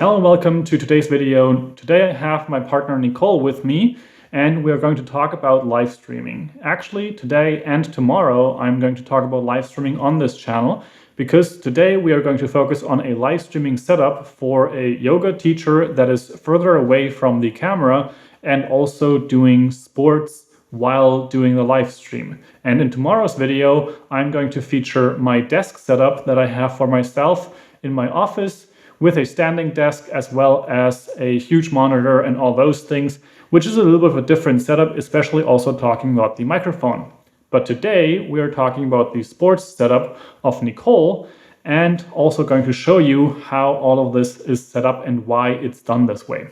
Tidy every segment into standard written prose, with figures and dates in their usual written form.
Hello and welcome to today's video. Today I have my partner Nicole with me and we are going to talk about live streaming. Actually, today and tomorrow I'm going to talk about live streaming on this channel because today we are going to focus on a live streaming setup for a yoga teacher that is further away from the camera and also doing sports while doing the live stream. And in tomorrow's video, I'm going to feature my desk setup that I have for myself in my office with a standing desk as well as a huge monitor and all those things, which is a little bit of a different setup, especially also talking about the microphone. But today we are talking about the sports setup of Nicole and also going to show you how all of this is set up and why it's done this way.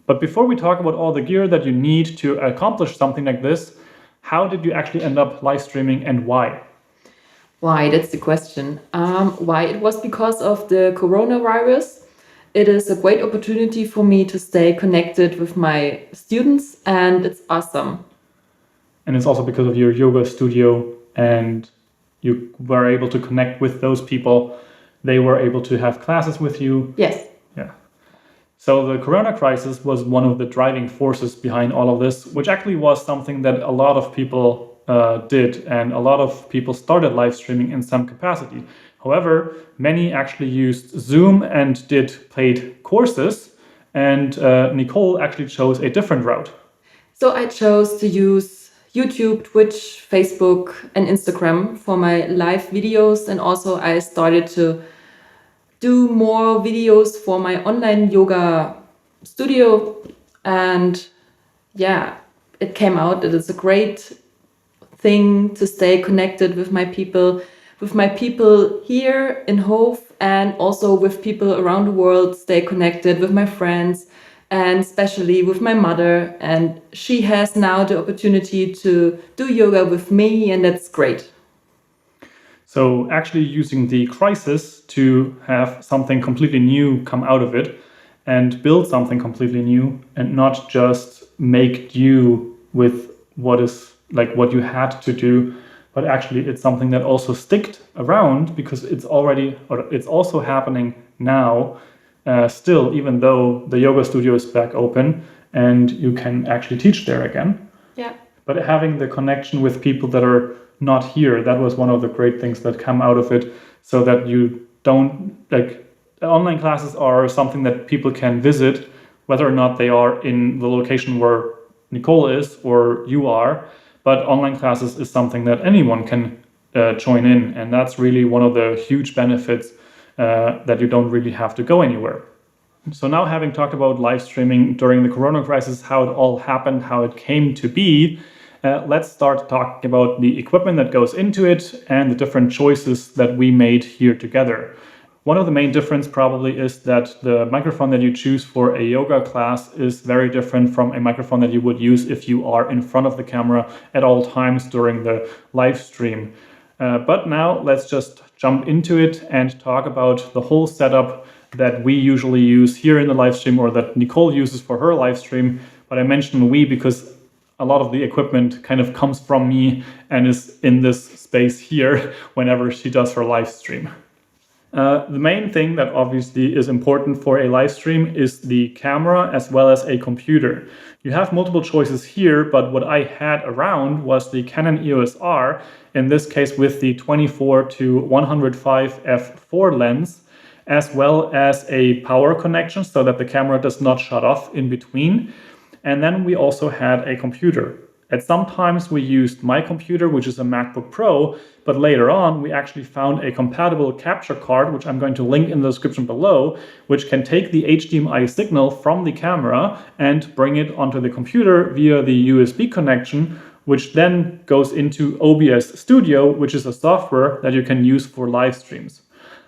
But before we talk about all the gear that you need to accomplish something like this, how did you actually end up live streaming and why? Why? That's the question. Why? It was because of the coronavirus. It is a great opportunity for me to stay connected with my students, and it's awesome. And it's also because of your yoga studio and you were able to connect with those people. They were able to have classes with you. Yes. Yeah. So the corona crisis was one of the driving forces behind all of this, which actually was something that a lot of people did, and a lot of people started live streaming in some capacity. However, many actually used Zoom and did paid courses, and Nicole actually chose a different route. So I chose to use YouTube, Twitch, Facebook, and Instagram for my live videos, and also I started to do more videos for my online yoga studio, and yeah, it came out. It is a great thing to stay connected with my people here in Hove, and also with people around the world, stay connected with my friends and especially with my mother. And she has now the opportunity to do yoga with me, and that's great. So actually using the crisis to have something completely new come out of it and build something completely new and not just make do with what you had to do, but actually it's something that also sticked around because it's also happening now still, even though the yoga studio is back open and you can actually teach there again. Yeah. But having the connection with people that are not here, that was one of the great things that come out of it, so that you don't, online classes are something that people can visit, whether or not they are in the location where Nicole is or you are. But online classes is something that anyone can join in. And that's really one of the huge benefits that you don't really have to go anywhere. So now, having talked about live streaming during the corona crisis, how it all happened, how it came to be, let's start talking about the equipment that goes into it and the different choices that we made here together. One of the main difference probably is that the microphone that you choose for a yoga class is very different from a microphone that you would use if you are in front of the camera at all times during the live stream. But now let's just jump into it and talk about the whole setup that we usually use here in the live stream, or that Nicole uses for her live stream. But I mentioned we because a lot of the equipment kind of comes from me and is in this space here whenever she does her live stream. The main thing that obviously is important for a live stream is the camera as well as a computer. You have multiple choices here, but what I had around was the Canon EOS R, in this case with the 24-105 f4 lens, as well as a power connection so that the camera does not shut off in between. And then we also had a computer. At some times we used my computer, which is a MacBook Pro, but later on we actually found a compatible capture card, which I'm going to link in the description below, which can take the HDMI signal from the camera and bring it onto the computer via the USB connection, which then goes into OBS Studio, which is a software that you can use for live streams.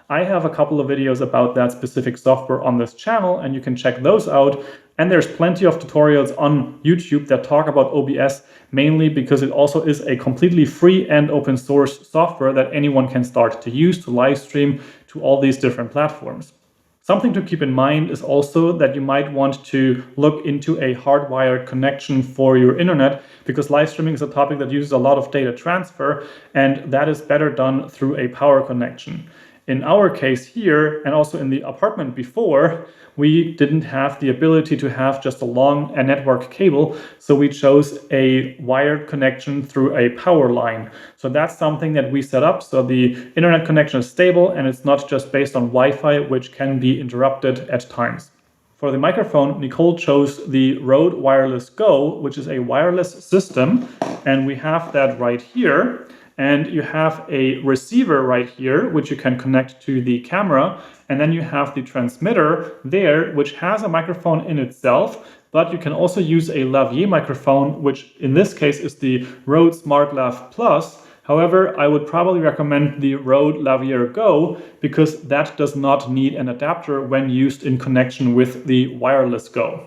I have a couple of videos about that specific software on this channel, and you can check those out. And there's plenty of tutorials on YouTube that talk about OBS, mainly because it also is a completely free and open source software that anyone can start to use to live stream to all these different platforms. Something to keep in mind is also that you might want to look into a hardwired connection for your internet, because live streaming is a topic that uses a lot of data transfer, and that is better done through a power connection. In our case here, and also in the apartment before, we didn't have the ability to have just a long network cable, so we chose a wired connection through a power line. So that's something that we set up so the internet connection is stable and it's not just based on Wi-Fi, which can be interrupted at times. For the microphone, Nicole chose the Rode Wireless Go, which is a wireless system, and we have that right here. And you have a receiver right here, which you can connect to the camera. And then you have the transmitter there, which has a microphone in itself, but you can also use a lavalier microphone, which in this case is the Rode SmartLav Plus. However, I would probably recommend the Rode Lavalier Go because that does not need an adapter when used in connection with the Wireless Go.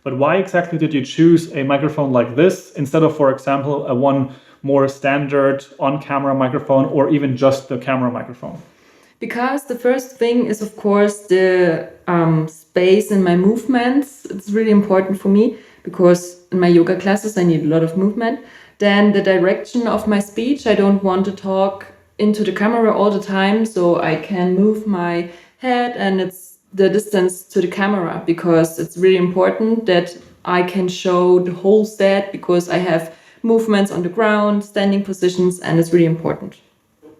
But why exactly did you choose a microphone like this instead of, for example, a one more standard on-camera microphone or even just the camera microphone? Because the first thing is, of course, the space in my movements. It's really important for me because in my yoga classes, I need a lot of movement. Then the direction of my speech, I don't want to talk into the camera all the time, so I can move my head and it's the distance to the camera because it's really important that I can show the whole set because I have movements on the ground, standing positions, and it's really important.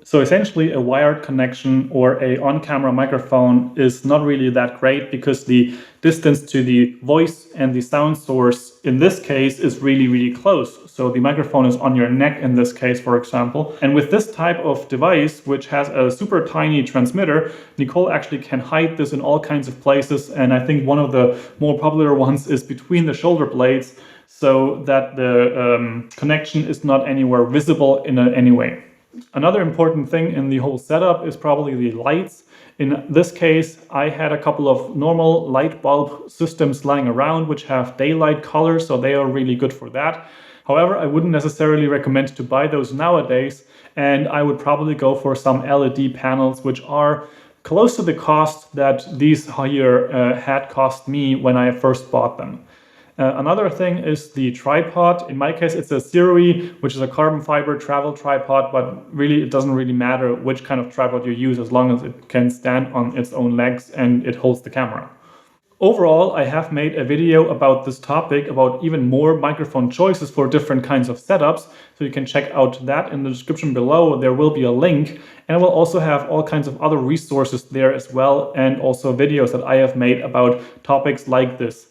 So essentially a wired connection or a on-camera microphone is not really that great because the distance to the voice and the sound source in this case is really, really close. So the microphone is on your neck in this case, for example. And with this type of device, which has a super tiny transmitter, Nicole actually can hide this in all kinds of places. And I think one of the more popular ones is between the shoulder blades so that the connection is not anywhere visible in any way. Another important thing in the whole setup is probably the lights. In this case, I had a couple of normal light bulb systems lying around which have daylight color, so they are really good for that. However, I wouldn't necessarily recommend to buy those nowadays, and I would probably go for some LED panels which are close to the cost that these here had cost me when I first bought them. Another thing is the tripod. In my case, it's a Zero, which is a carbon fiber travel tripod, but really it doesn't really matter which kind of tripod you use as long as it can stand on its own legs and it holds the camera. Overall, I have made a video about this topic, about even more microphone choices for different kinds of setups, so you can check out that in the description below. There will be a link, and I will also have all kinds of other resources there as well, and also videos that I have made about topics like this.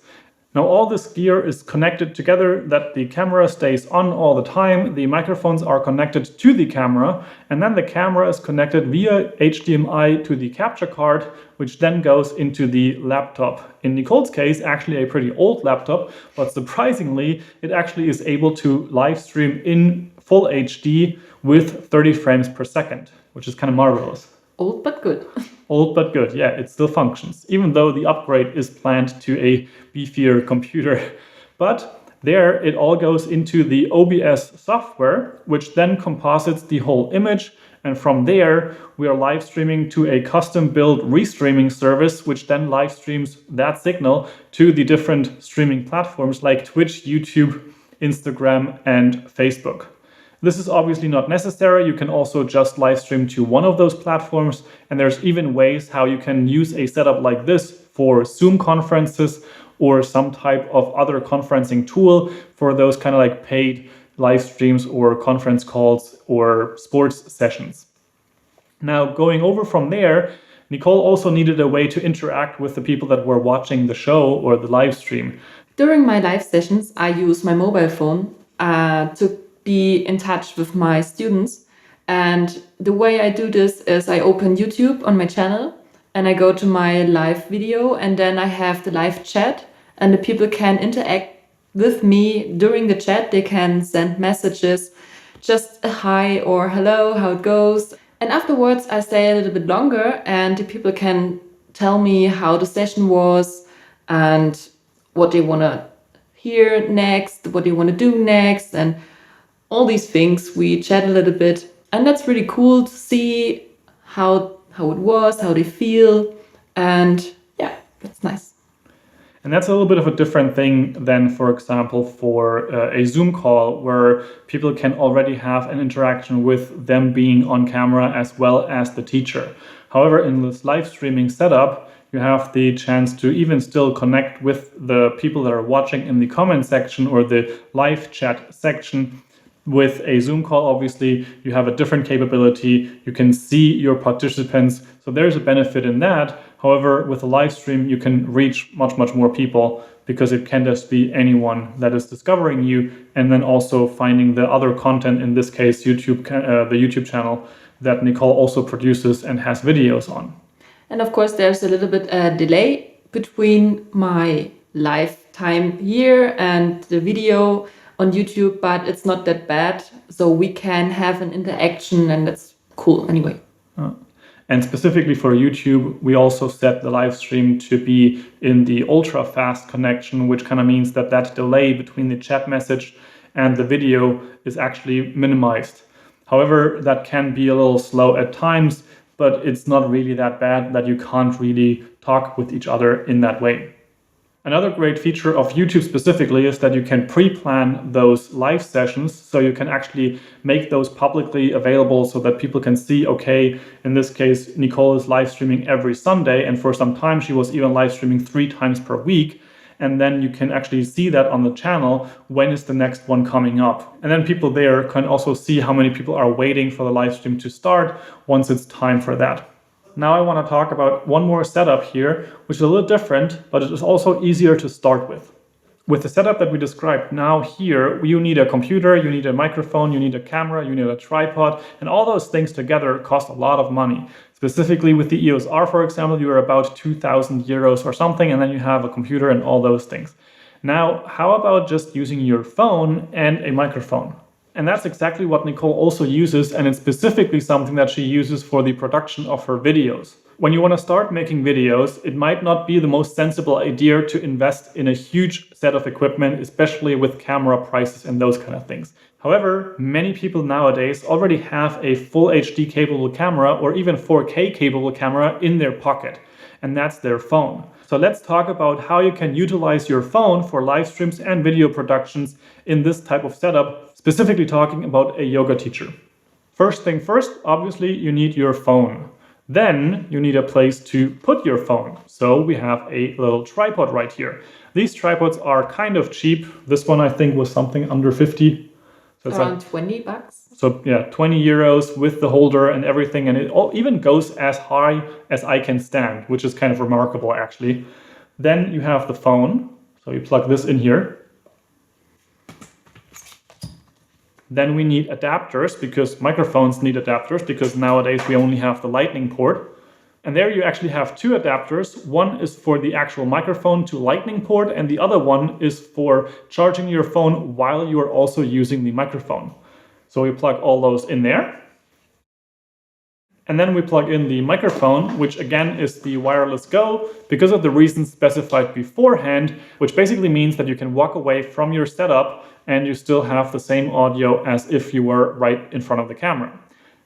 Now all this gear is connected together that the camera stays on all the time, the microphones are connected to the camera, and then the camera is connected via HDMI to the capture card, which then goes into the laptop. In Nicole's case, actually a pretty old laptop, but surprisingly, it actually is able to live stream in full HD with 30 frames per second, which is kind of marvelous. Old but good. Old but good, yeah, it still functions, even though the upgrade is planned to a beefier computer. But there it all goes into the OBS software, which then composites the whole image. And from there, we are live streaming to a custom built restreaming service, which then live streams that signal to the different streaming platforms like Twitch, YouTube, Instagram, and Facebook. This is obviously not necessary. You can also just live stream to one of those platforms. And there's even ways how you can use a setup like this for Zoom conferences or some type of other conferencing tool for those kind of like paid live streams or conference calls or sports sessions. Now, going over from there, Nicole also needed a way to interact with the people that were watching the show or the live stream. During my live sessions, I use my mobile phone to be in touch with my students. And the way I do this is I open YouTube on my channel and I go to my live video and then I have the live chat and the people can interact with me during the chat. They can send messages, just a hi or hello, how it goes. And afterwards I stay a little bit longer and the people can tell me how the session was and what they want to hear next, what they want to do next, and all these things. We chat a little bit, and that's really cool to see how it was, how they feel, and yeah, that's nice. And that's a little bit of a different thing than, for example, for a Zoom call where people can already have an interaction with them being on camera as well as the teacher. However, in this live streaming setup, you have the chance to even still connect with the people that are watching in the comment section or the live chat section. With a Zoom call, obviously, you have a different capability. You can see your participants. So there's a benefit in that. However, with a live stream, you can reach much, much more people because it can just be anyone that is discovering you, and then also finding the other content, in this case, YouTube, the YouTube channel that Nicole also produces and has videos on. And of course, there's a little bit a delay between my live time here and the video on YouTube, but it's not that bad. So we can have an interaction, and that's cool anyway. And specifically for YouTube, we also set the live stream to be in the ultra fast connection, which kind of means that that delay between the chat message and the video is actually minimized. However, that can be a little slow at times, but it's not really that bad that you can't really talk with each other in that way. Another great feature of YouTube specifically is that you can pre-plan those live sessions, so you can actually make those publicly available so that people can see, okay, in this case, Nicole is live streaming every Sunday, and for some time she was even live streaming 3 times per week. And then you can actually see that on the channel, when is the next one coming up. And then people there can also see how many people are waiting for the live stream to start once it's time for that. Now I want to talk about one more setup here, which is a little different, but it is also easier to start with. With the setup that we described now here, you need a computer, you need a microphone, you need a camera, you need a tripod, and all those things together cost a lot of money. Specifically with the EOS R, for example, you're about 2,000 euros or something, and then you have a computer and all those things. Now, how about just using your phone and a microphone? And that's exactly what Nicole also uses, and it's specifically something that she uses for the production of her videos. When you want to start making videos, it might not be the most sensible idea to invest in a huge set of equipment, especially with camera prices and those kind of things. However, many people nowadays already have a full HD capable camera or even 4K capable camera in their pocket, and that's their phone. So let's talk about how you can utilize your phone for live streams and video productions in this type of setup, specifically talking about a yoga teacher. First thing first, obviously you need your phone. Then you need a place to put your phone. So we have a little tripod right here. These tripods are kind of cheap. This one I think was something under 50. So it's around 20 bucks. So yeah, 20 euros with the holder and everything. And it even goes as high as I can stand, which is kind of remarkable actually. Then you have the phone. So you plug this in here. Then we need adapters, because microphones need adapters, because nowadays we only have the lightning port. And there you actually have 2 adapters. One is for the actual microphone to lightning port, and the other one is for charging your phone while you are also using the microphone. So we plug all those in there. And then we plug in the microphone, which again is the wireless Go, because of the reasons specified beforehand, which basically means that you can walk away from your setup and you still have the same audio as if you were right in front of the camera.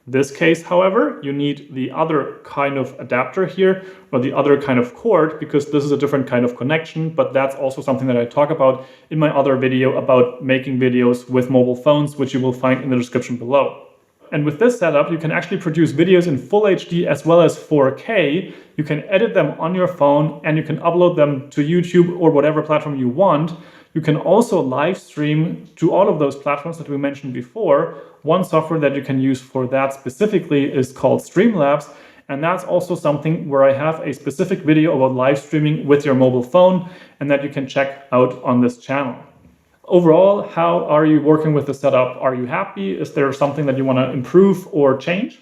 This case, however, you need the other kind of adapter here, or the other kind of cord, because this is a different kind of connection, but that's also something that I talk about in my other video about making videos with mobile phones, which you will find in the description below. And with this setup, you can actually produce videos in full HD as well as 4K. You can edit them on your phone and you can upload them to YouTube or whatever platform you want. You can also live stream to all of those platforms that we mentioned before. One software that you can use for that specifically is called Streamlabs. And that's also something where I have a specific video about live streaming with your mobile phone and that you can check out on this channel. Overall, how are you working with the setup? Are you happy? Is there something that you want to improve or change?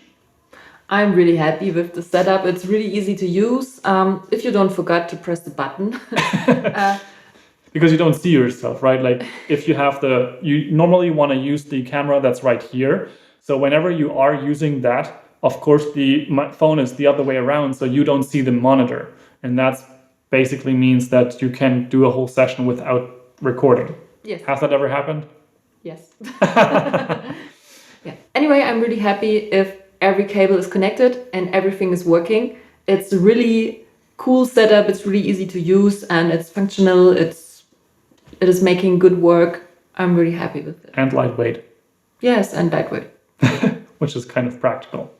I'm really happy with the setup. It's really easy to use. If you don't forget to press the button. Because you don't see yourself, right? Like if you have you normally want to use the camera that's right here. So whenever you are using that, of course, the phone is the other way around, so you don't see the monitor. And that basically means that you can do a whole session without recording. Yes. Has that ever happened? Yes. Yeah. Anyway, I'm really happy if every cable is connected and everything is working. It's a really cool setup. It's really easy to use and it's functional. It is making good work. I'm really happy with it. And lightweight. Yes, and lightweight. Which is kind of practical.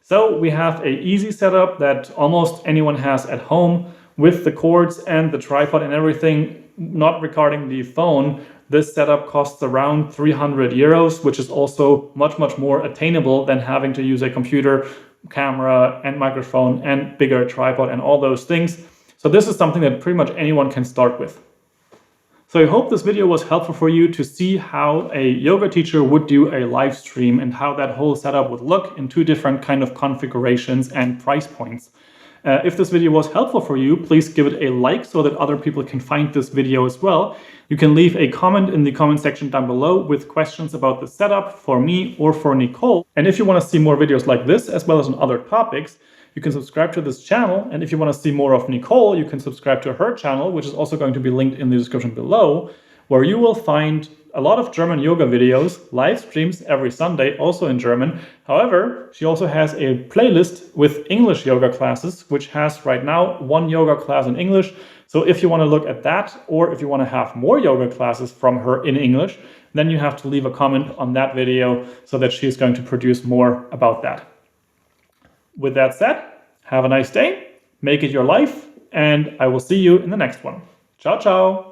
So we have an easy setup that almost anyone has at home with the cords and the tripod and everything, not regarding the phone. This setup costs around 300 euros, which is also much, much more attainable than having to use a computer, camera and microphone and bigger tripod and all those things. So this is something that pretty much anyone can start with. So I hope this video was helpful for you to see how a yoga teacher would do a live stream and how that whole setup would look in two different kind of configurations and price points. If this video was helpful for you, please give it a like so that other people can find this video as well. You can leave a comment in the comment section down below with questions about the setup for me or for Nicole. And if you want to see more videos like this, as well as on other topics, you can subscribe to this channel. And if you want to see more of Nicole, you can subscribe to her channel, which is also going to be linked in the description below, where you will find a lot of German yoga videos, live streams every Sunday, also in German. However, she also has a playlist with English yoga classes, which has right now 1 yoga class in English. So if you want to look at that, or if you want to have more yoga classes from her in English, then you have to leave a comment on that video so that she's going to produce more about that. With that said, have a nice day, make it your life, and I will see you in the next one. Ciao, ciao.